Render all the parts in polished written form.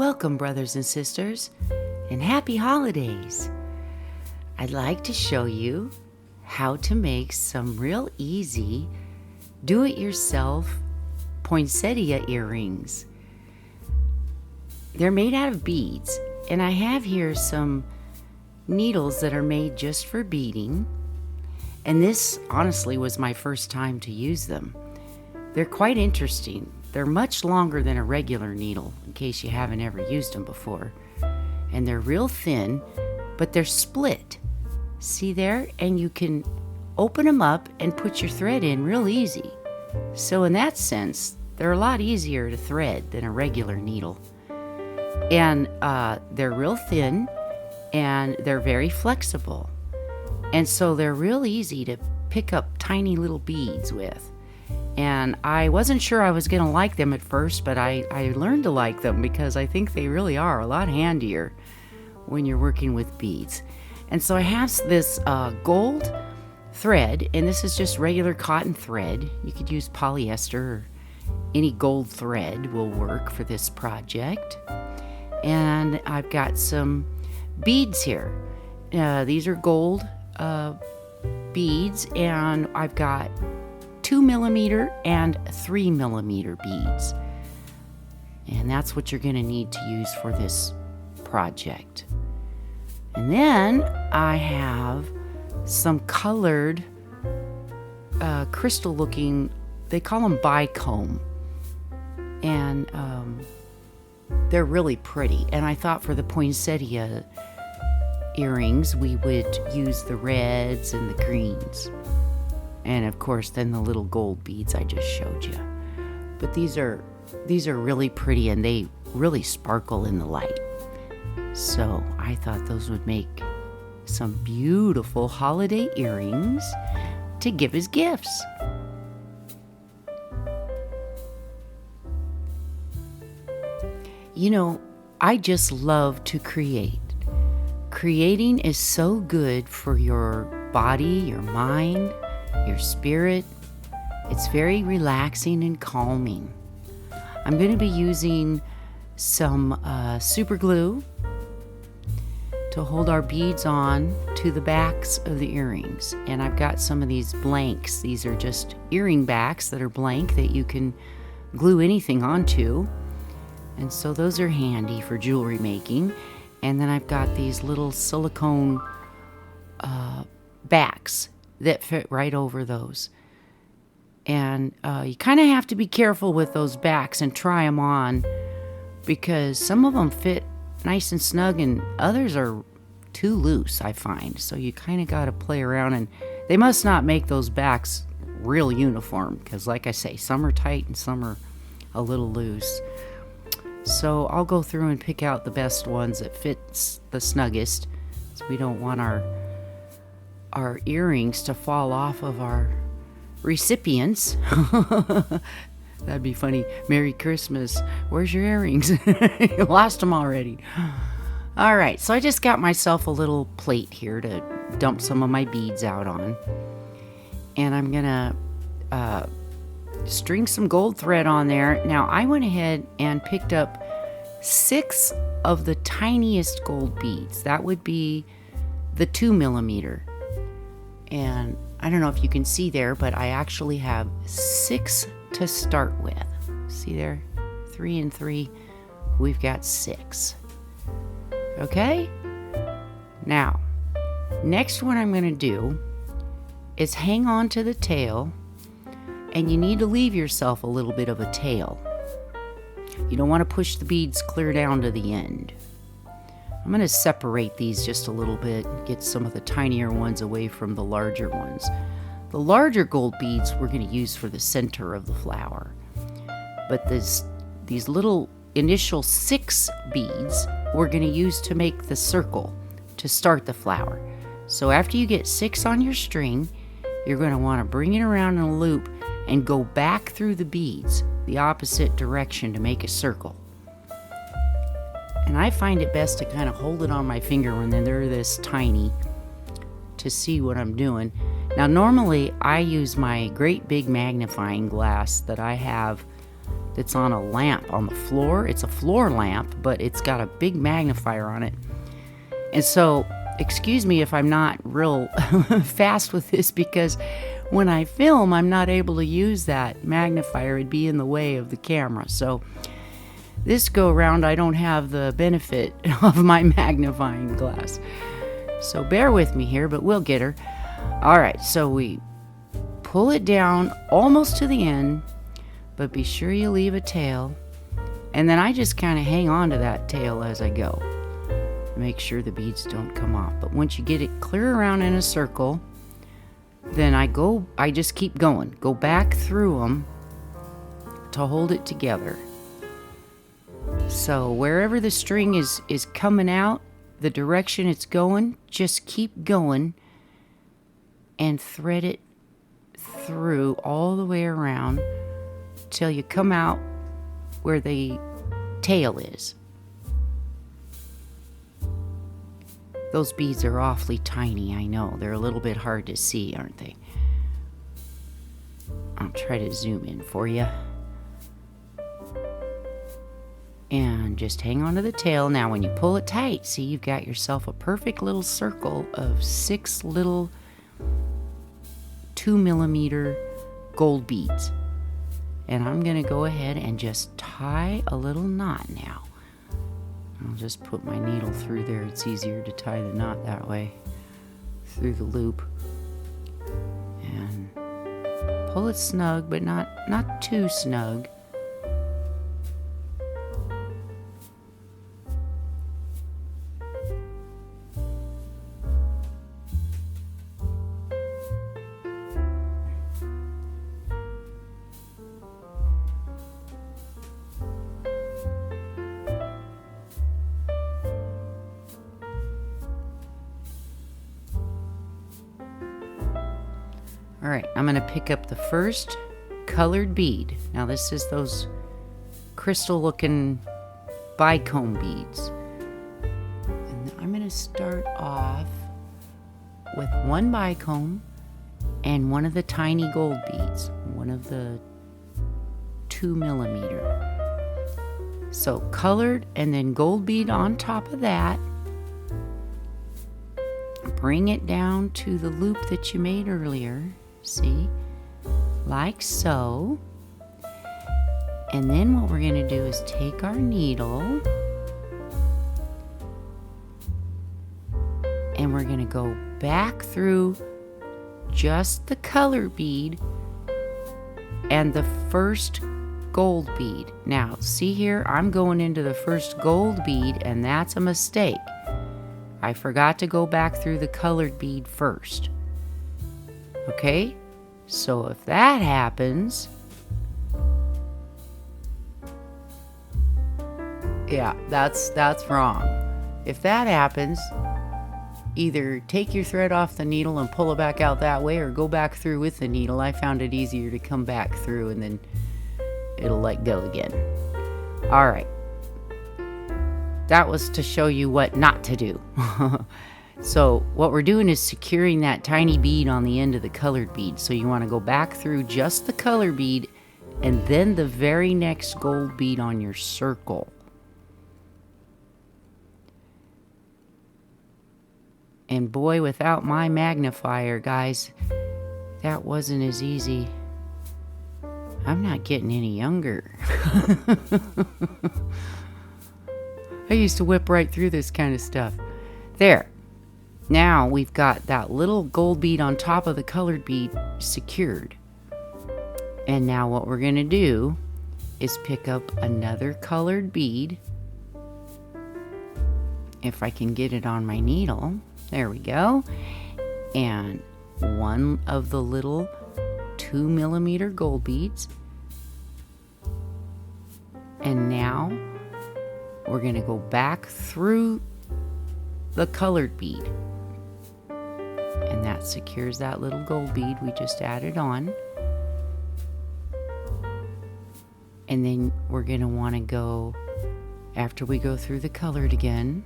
Welcome, brothers and sisters, and happy holidays. I'd like to show you how to make some real easy do-it-yourself poinsettia earrings. They're made out of beads, and I have here some needles that are made just for beading, and this honestly was my first time to use them. They're quite interesting. They're much longer than a regular needle, in case you haven't ever used them before. And they're real thin, but they're split. See there? And you can open them up and put your thread in real easy. So in that sense, they're a lot easier to thread than a regular needle. And they're real thin, and they're very flexible. And so they're real easy to pick up tiny little beads with. And I wasn't sure I was going to like them at first, but I learned to like them because I think they really are a lot handier when you're working with beads. And so I have this gold thread, and this is just regular cotton thread. You could use polyester or any gold thread will work for this project. And I've got some beads here. These are gold beads, and I've got 2mm and 3mm beads. And that's what you're going to need to use for this project. And then I have some colored crystal looking, they call them bicomb. And they're really pretty. And I thought for the poinsettia earrings we would use the reds and the greens. And of course, then the little gold beads I just showed you. But these are really pretty, and they really sparkle in the light. So I thought those would make some beautiful holiday earrings to give as gifts. You know, I just love to create. Creating is so good for your body, your mind, your spirit. It's very relaxing and calming. I'm going to be using some super glue to hold our beads on to the backs of the earrings. And I've got some of these blanks. These are just earring backs that are blank that you can glue anything onto. And so those are handy for jewelry making. And then I've got these little silicone backs that fit right over those. And you kind of have to be careful with those backs and try them on, because some of them fit nice and snug and others are too loose, I find. So you kind of got to play around, and they must not make those backs real uniform, because like I say, some are tight and some are a little loose. So I'll go through and pick out the best ones that fits the snuggest, so we don't want our earrings to fall off of our recipients. That'd be funny. Merry Christmas. Where's your earrings? You lost them already. All right, so I just got myself a little plate here to dump some of my beads out on. And I'm going to string some gold thread on there. Now, I went ahead and picked up 6 of the tiniest gold beads. That would be the 2mm. And I don't know if you can see there, but I actually have 6 to start with. See there? 3 and 3. We've got 6. Okay? Now, next what I'm going to do is hang on to the tail, and you need to leave yourself a little bit of a tail. You don't want to push the beads clear down to the end. I'm going to separate these just a little bit, get some of the tinier ones away from the larger ones. The larger gold beads we're going to use for the center of the flower. But these little initial 6 beads we're going to use to make the circle to start the flower. So after you get 6 on your string, you're going to want to bring it around in a loop and go back through the beads the opposite direction to make a circle. And I find it best to kind of hold it on my finger when they're this tiny to see what I'm doing. Now normally I use my great big magnifying glass that I have that's on a lamp on the floor. It's a floor lamp, but it's got a big magnifier on it. And so, excuse me if I'm not real fast with this, because when I film, I'm not able to use that magnifier. It'd be in the way of the camera. So this go around, I don't have the benefit of my magnifying glass. So bear with me here, but we'll get her. All right, so we pull it down almost to the end, but be sure you leave a tail. And then I just kind of hang on to that tail as I go. Make sure the beads don't come off. But once you get it clear around in a circle, then I just keep going. Go back through them to hold it together. So wherever the string is coming out, the direction it's going, just keep going and thread it through all the way around till you come out where the tail is. Those beads are awfully tiny, I know. They're a little bit hard to see, aren't they? I'll try to zoom in for you. And just hang on to the tail. Now when you pull it tight, see, you've got yourself a perfect little circle of 6 little 2mm gold beads. And I'm going to go ahead and just tie a little knot now. I'll just put my needle through there. It's easier to tie the knot that way, through the loop. And pull it snug, but not too snug. All right, I'm going to pick up the first colored bead. Now this is those crystal looking bicomb beads. And I'm going to start off with one bicomb and one of the tiny gold beads, one of the 2mm. So colored and then gold bead on top of that. Bring it down to the loop that you made earlier. See, like so. And then what we're going to do is take our needle and we're going to go back through just the color bead and the first gold bead. Now, see here, I'm going into the first gold bead, and that's a mistake. I forgot to go back through the colored bead first. Okay, so if that happens, yeah, that's wrong. If that happens, either take your thread off the needle and pull it back out that way, or go back through with the needle. I found it easier to come back through and then it'll let go again. All right. That was to show you what not to do. So what we're doing is securing that tiny bead on the end of the colored bead. So you want to go back through just the color bead and then the very next gold bead on your circle. And boy, without my magnifier, guys, that wasn't as easy. I'm not getting any younger. I used to whip right through this kind of stuff. There. Now we've got that little gold bead on top of the colored bead secured. And now what we're going to do is pick up another colored bead. If I can get it on my needle. There we go. And one of the little 2mm gold beads. And now we're going to go back through the colored bead. And that secures that little gold bead we just added on. And then we're going to want to go, after we go through the colored again,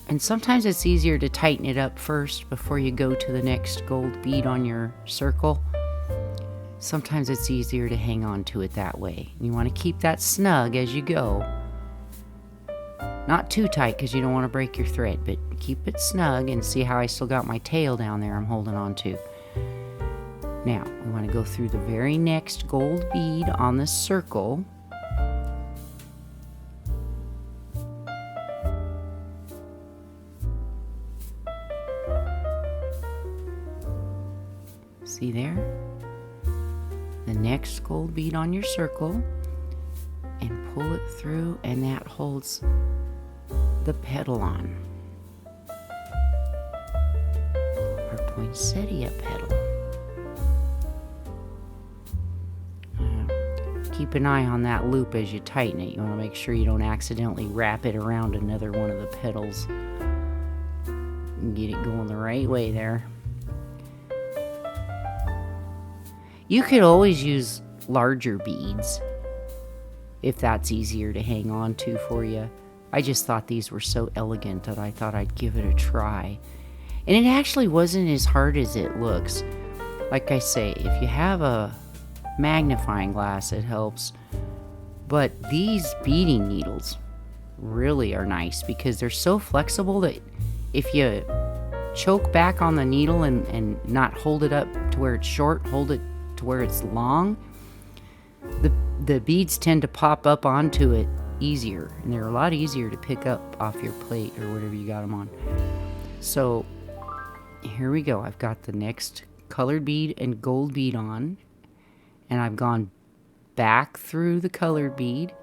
And sometimes it's easier to tighten it up first before you go to the next gold bead on your circle. Sometimes it's easier to hang on to it that way. You want to keep that snug as you go. Not too tight because you don't want to break your thread, but keep it snug, and see how I still got my tail down there I'm holding on to. Now, we want to go through the very next gold bead on the circle. See there? The next gold bead on your circle, and pull it through, and that holds the petal on. Our poinsettia petal. Keep an eye on that loop as you tighten it. You want to make sure you don't accidentally wrap it around another one of the petals. And get it going the right way there. You could always use larger beads if that's easier to hang on to for you. I just thought these were so elegant that I thought I'd give it a try. And it actually wasn't as hard as it looks. Like I say, if you have a magnifying glass, it helps. But these beading needles really are nice because they're so flexible that if you choke back on the needle and not hold it up to where it's short, hold it to where it's long, the beads tend to pop up onto it easier, and they're a lot easier to pick up off your plate or whatever you got them on. So here we go. I've got the next colored bead and gold bead on, and I've gone back through the colored bead,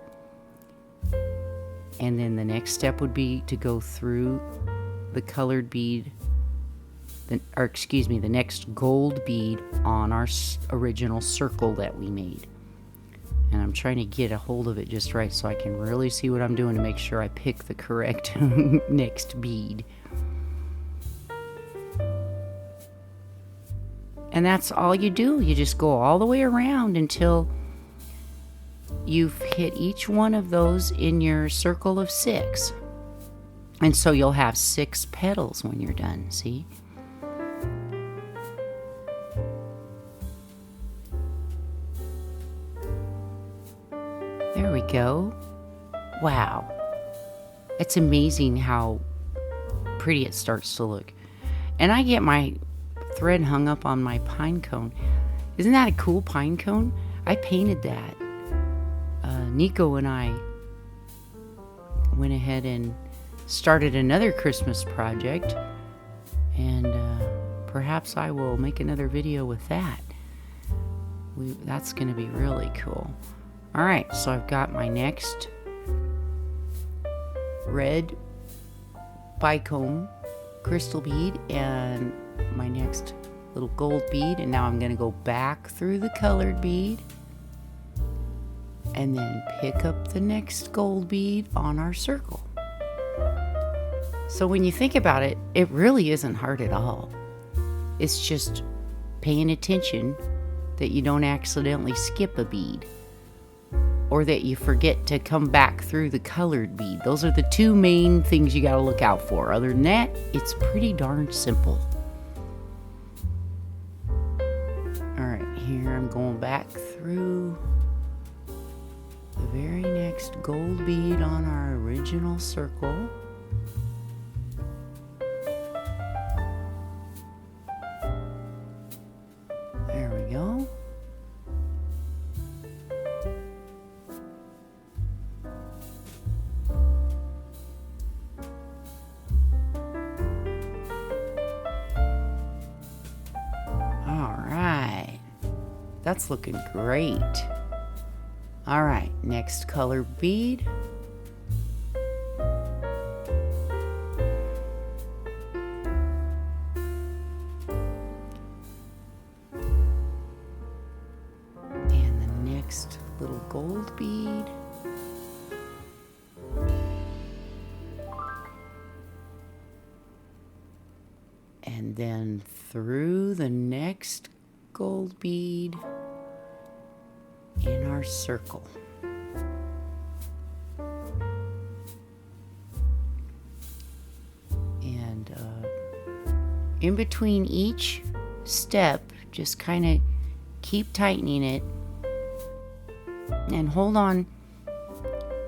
and then the next step would be to go through the colored bead, the next gold bead on our original circle that we made. And I'm trying to get a hold of it just right so I can really see what I'm doing to make sure I pick the correct next bead. And that's all you do. You just go all the way around until you've hit each one of those in your circle of 6. And so you'll have 6 petals when you're done, see? There we go. Wow. It's amazing how pretty it starts to look. And I get my thread hung up on my pine cone. Isn't that a cool pine cone? I painted that. Nico and I went ahead and started another Christmas project, and perhaps I will make another video with that. That's going to be really cool. All right, so I've got my next red bicone crystal bead and my next little gold bead, and now I'm going to go back through the colored bead and then pick up the next gold bead on our circle. So when you think about it, it really isn't hard at all. It's just paying attention that you don't accidentally skip a bead, or that you forget to come back through the colored bead. Those are the 2 main things you got to look out for. Other than that, it's pretty darn simple. Alright, here I'm going back through the very next gold bead on our original circle. There we go. That's looking great. All right, next color bead. And the next little gold bead. And then through the next gold bead in our circle. in between each step, just kind of keep tightening it and hold on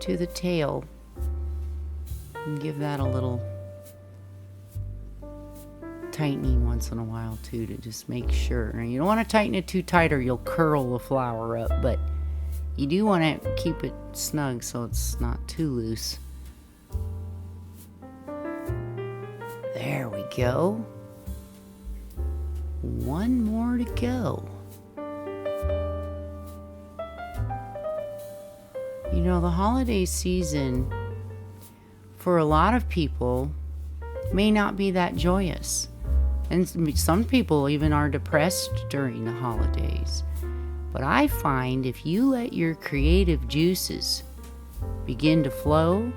to the tail and give that a little tightening once in a while too, to just make sure. And you don't want to tighten it too tight or you'll curl the flower up, but you do want to keep it snug so it's not too loose. There we go. One more to go. You know, the holiday season for a lot of people may not be that joyous. And some people even are depressed during the holidays. But I find if you let your creative juices begin to flow,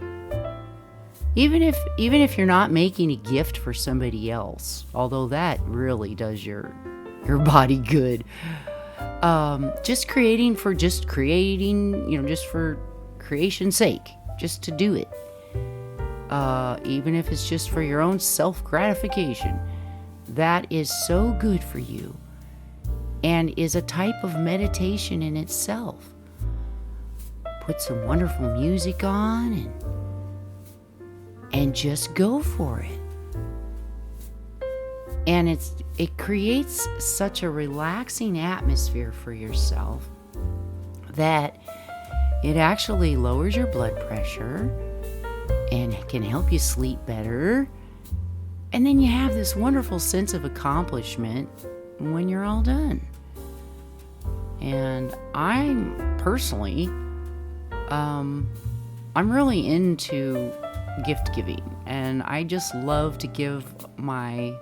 even if you're not making a gift for somebody else, although that really does your body good, just creating, just for creation's sake, just to do it, even if it's just for your own self-gratification, that is so good for you and is a type of meditation in itself. Put some wonderful music on and just go for it. And it creates such a relaxing atmosphere for yourself that it actually lowers your blood pressure and can help you sleep better. And then you have this wonderful sense of accomplishment when you're all done. And I'm personally, I'm really into gift giving, and I just love to give my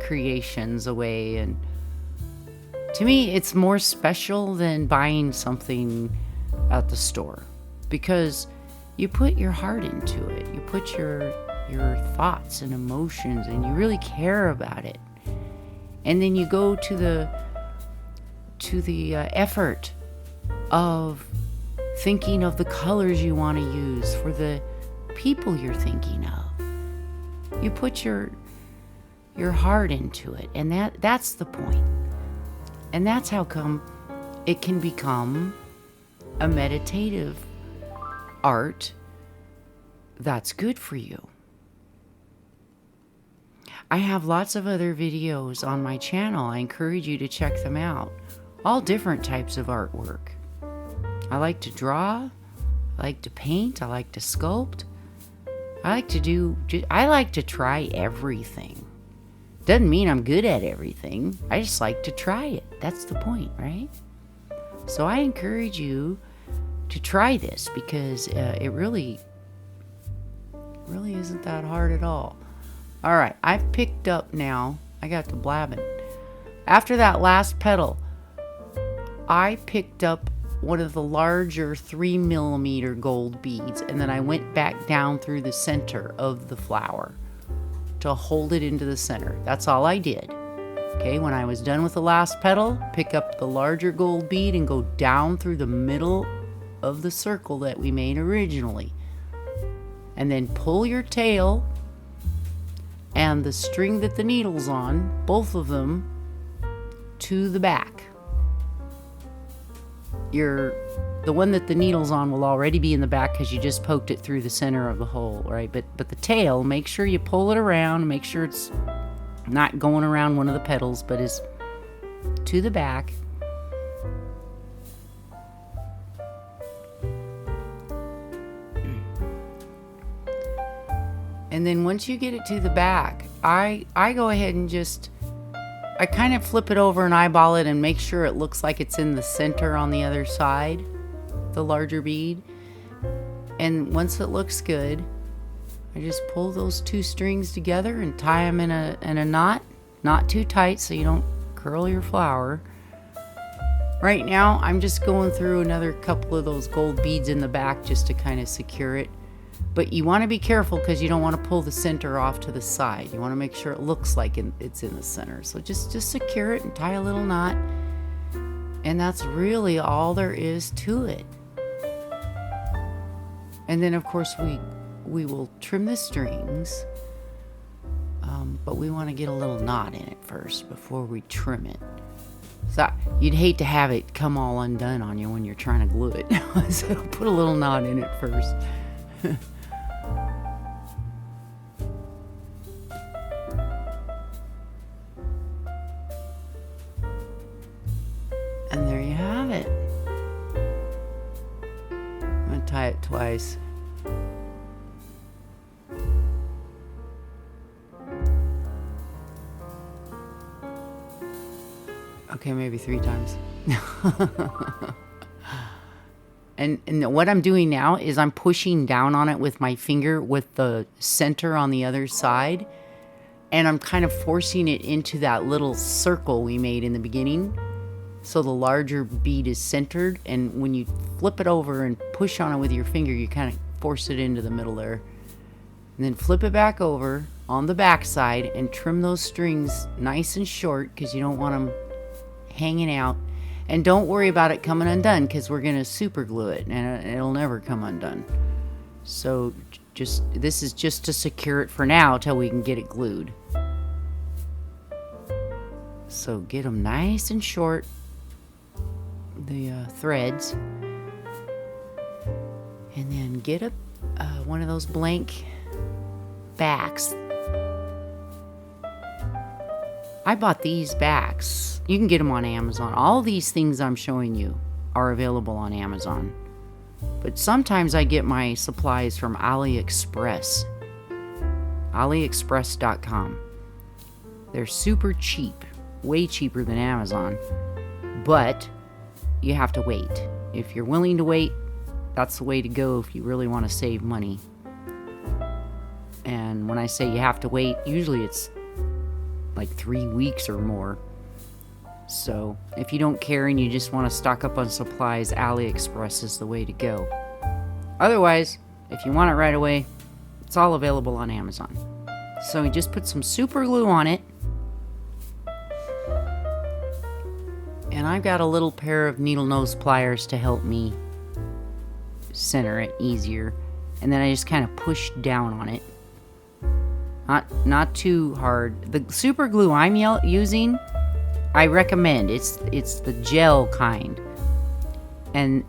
creations away. And to me, it's more special than buying something at the store, because you put your heart into it. You put your thoughts and emotions, and you really care about it. And then you go to the effort of thinking of the colors you want to use for the people you're thinking of. You put your heart into it, and that's the point. And that's how come it can become a meditative art that's good for you. I have lots of other videos on my channel. I encourage you to check them out. All different types of artwork. I like to draw, I like to paint, I like to sculpt. I like to try everything. Doesn't mean I'm good at everything. I just like to try it. That's the point, right? So I encourage you to try this, because it really isn't that hard at all. All right, I've picked up now. I got to blabbing. After that last petal, I picked up one of the larger 3mm gold beads, and then I went back down through the center of the flower to hold it into the center. That's all I did. Okay, when I was done with the last petal, pick up the larger gold bead and go down through the middle of the circle that we made originally. And then pull your tail and the string that the needle's on, both of them, to the back. The one that the needle's on will already be in the back because you just poked it through the center of the hole, right? But the tail, make sure you pull it around, make sure it's not going around one of the petals, but is to the back. And then once you get it to the back, I go ahead and I kind of flip it over and eyeball it and make sure it looks like it's in the center on the other side, the larger bead. And once it looks good, I just pull those two strings together and tie them in a knot, not too tight so you don't curl your flower. Right now, I'm just going through another couple of those gold beads in the back just to kind of secure it. But you want to be careful because you don't want to pull the center off to the side. You want to make sure it looks like it's in the center. So just secure it and tie a little knot. And that's really all there is to it. And then, of course, we will trim the strings, but we want to get a little knot in it first before we trim it. So you'd hate to have it come all undone on you when you're trying to glue it. So put a little knot in it first. And there you have it. I'm going to tie it twice. Okay, maybe 3 times. And what I'm doing now is I'm pushing down on it with my finger with the center on the other side. And I'm kind of forcing it into that little circle we made in the beginning. So the larger bead is centered. And when you flip it over and push on it with your finger, you kind of force it into the middle there. And then flip it back over on the back side and trim those strings nice and short because you don't want them hanging out. And don't worry about it coming undone because we're going to super glue it and it'll never come undone. So this is just to secure it for now till we can get it glued. So get them nice and short, the threads, and then get one of those blank backs. I bought these backs. You can get them on Amazon. All these things I'm showing you are available on Amazon. But sometimes I get my supplies from AliExpress. AliExpress.com. They're super cheap. Way cheaper than Amazon. But you have to wait. If you're willing to wait, that's the way to go if you really want to save money. And when I say you have to wait, usually it's like 3 weeks or more. So if you don't care and you just want to stock up on supplies, AliExpress is the way to go. Otherwise, if you want it right away, it's all available on Amazon. So you just put some super glue on it. And I've got a little pair of needle nose pliers to help me center it easier. And then I just kind of push down on it. Not too hard. The super glue I'm using, I recommend. It's the gel kind. And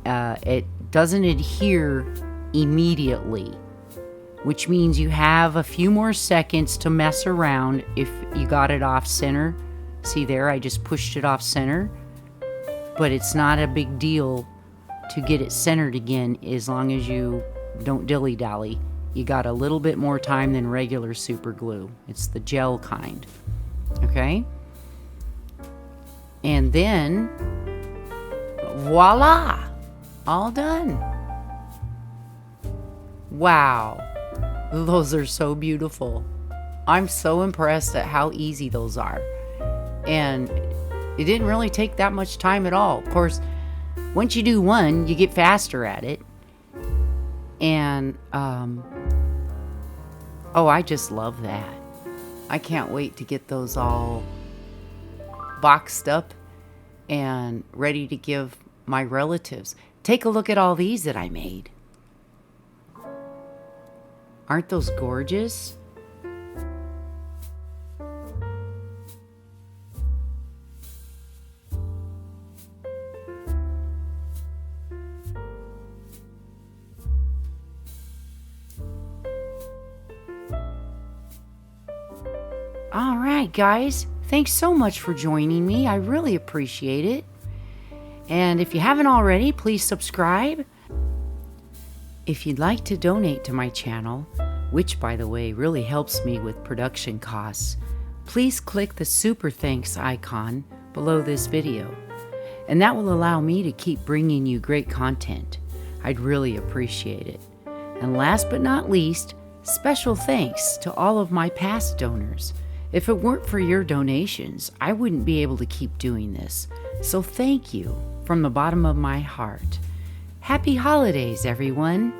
it doesn't adhere immediately, which means you have a few more seconds to mess around if you got it off center. See there, I just pushed it off center. But it's not a big deal to get it centered again as long as you don't dilly-dally. You got a little bit more time than regular super glue. It's the gel kind. Okay? And then, voila! All done. Wow. Those are so beautiful. I'm so impressed at how easy those are. And it didn't really take that much time at all. Of course, once you do one, you get faster at it. And, I just love that. I can't wait to get those all boxed up and ready to give my relatives. Take a look at all these that I made. Aren't those gorgeous? All right, guys. Thanks so much for joining me. I really appreciate it. And if you haven't already, please subscribe. If you'd like to donate to my channel, which, by the way, really helps me with production costs, please click the Super Thanks icon below this video. And that will allow me to keep bringing you great content. I'd really appreciate it. And last but not least, special thanks to all of my past donors. If it weren't for your donations, I wouldn't be able to keep doing this. So thank you from the bottom of my heart. Happy holidays, everyone.